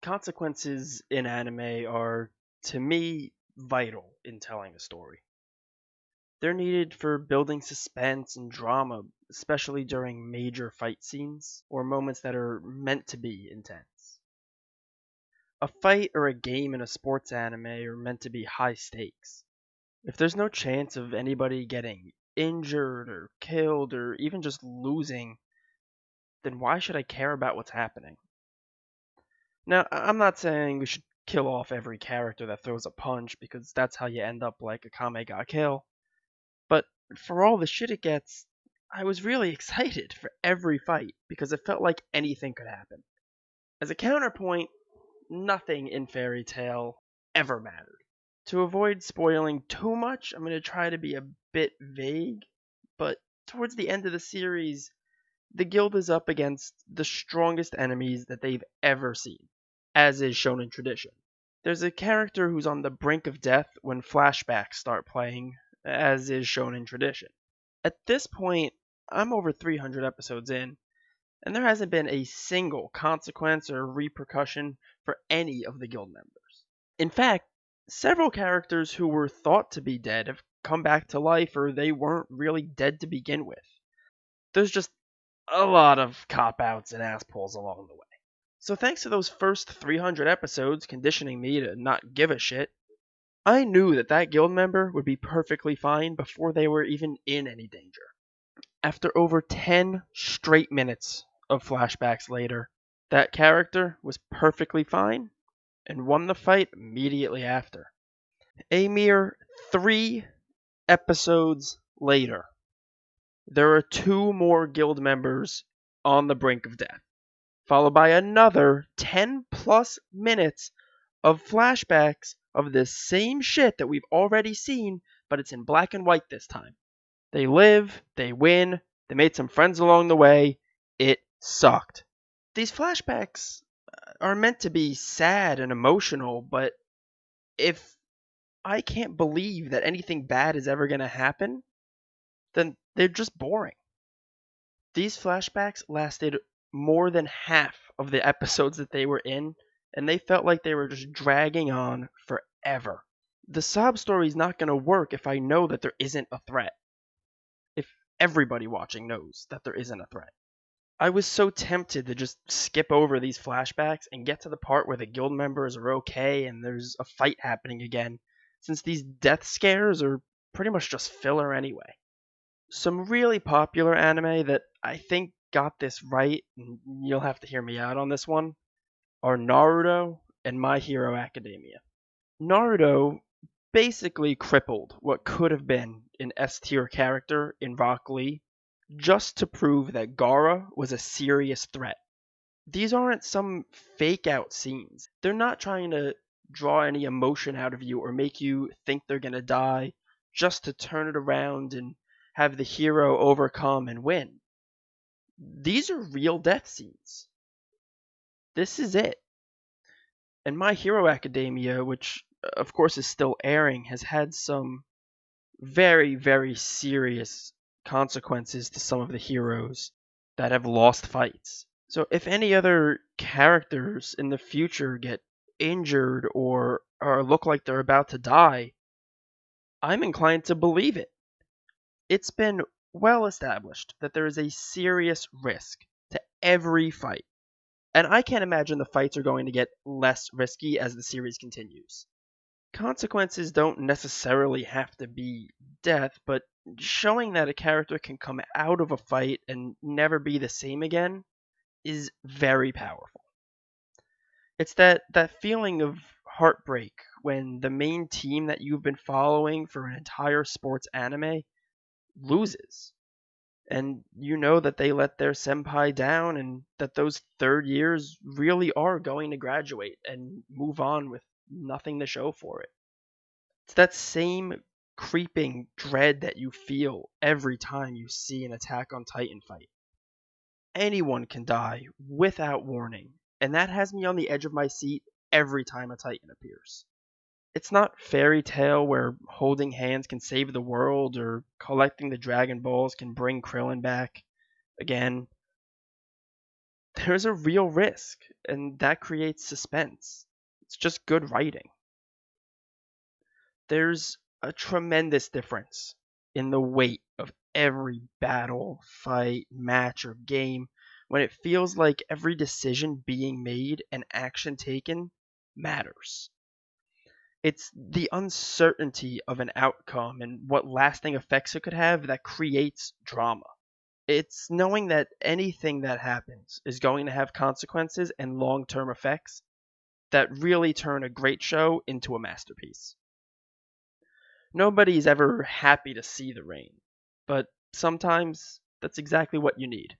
Consequences in anime are, to me, vital in telling a story. They're needed for building suspense and drama, especially during major fight scenes or moments that are meant to be intense. A fight or a game in a sports anime are meant to be high stakes. If there's no chance of anybody getting injured or killed or even just losing, then why should I care about what's happening? Now, I'm not saying we should kill off every character that throws a punch because that's how you end up like a Kame ga Kill. But for all the shit it gets, I was really excited for every fight because it felt like anything could happen. As a counterpoint, nothing in Fairy Tail ever mattered. To avoid spoiling too much, I'm going to try to be a bit vague, but towards the end of the series, the guild is up against the strongest enemies that they've ever seen, as is shown in tradition. There's a character who's on the brink of death when flashbacks start playing, as is shown in tradition. At this point, I'm over 300 episodes in, and there hasn't been a single consequence or repercussion for any of the guild members. In fact, several characters who were thought to be dead have come back to life or they weren't really dead to begin with. There's just a lot of cop outs and ass pulls along the way. So, thanks to those first 300 episodes conditioning me to not give a shit, I knew that that guild member would be perfectly fine before they were even in any danger. After over 10 straight minutes of flashbacks later, that character was perfectly fine and won the fight immediately after. A mere 3 episodes later, there are two more guild members on the brink of death, followed by another 10 plus minutes of flashbacks of the same shit that we've already seen, but it's in black and white this time. They live, they win, they made some friends along the way. It sucked. These flashbacks are meant to be sad and emotional, but if I can't believe that anything bad is ever going to happen, then they're just boring. These flashbacks lasted more than half of the episodes that they were in, and they felt like they were just dragging on forever. The sob story is not going to work if I know that there isn't a threat. If everybody watching knows that there isn't a threat. I was so tempted to just skip over these flashbacks and get to the part where the guild members are okay and there's a fight happening again, since these death scares are pretty much just filler anyway. Some really popular anime that I think got this right, and you'll have to hear me out on this one, are Naruto and My Hero Academia. Naruto basically crippled what could have been an S tier character in Rock Lee just to prove that Gaara was a serious threat. These aren't some fake out scenes. They're not trying to draw any emotion out of you or make you think they're going to die just to turn it around and have the hero overcome and win. These are real death scenes. This is it. And My Hero Academia, which of course is still airing, has had some very, very serious consequences to some of the heroes that have lost fights. So if any other characters in the future get injured or look like they're about to die, I'm inclined to believe it. It's been well established that there is a serious risk to every fight. And I can't imagine the fights are going to get less risky as the series continues. Consequences don't necessarily have to be death, but showing that a character can come out of a fight and never be the same again is very powerful. It's that feeling of heartbreak when the main team that you've been following for an entire sports anime loses. And you know that they let their senpai down and that those third years really are going to graduate and move on with nothing to show for it. It's that same creeping dread that you feel every time you see an Attack on Titan fight. Anyone can die without warning, and that has me on the edge of my seat every time a Titan appears. It's not fairy tale where holding hands can save the world or collecting the Dragon Balls can bring Krillin back again. There's a real risk, and that creates suspense. It's just good writing. There's a tremendous difference in the weight of every battle, fight, match, or game when it feels like every decision being made and action taken matters. It's the uncertainty of an outcome and what lasting effects it could have that creates drama. It's knowing that anything that happens is going to have consequences and long term effects that really turn a great show into a masterpiece. Nobody's ever happy to see the rain, but sometimes that's exactly what you need.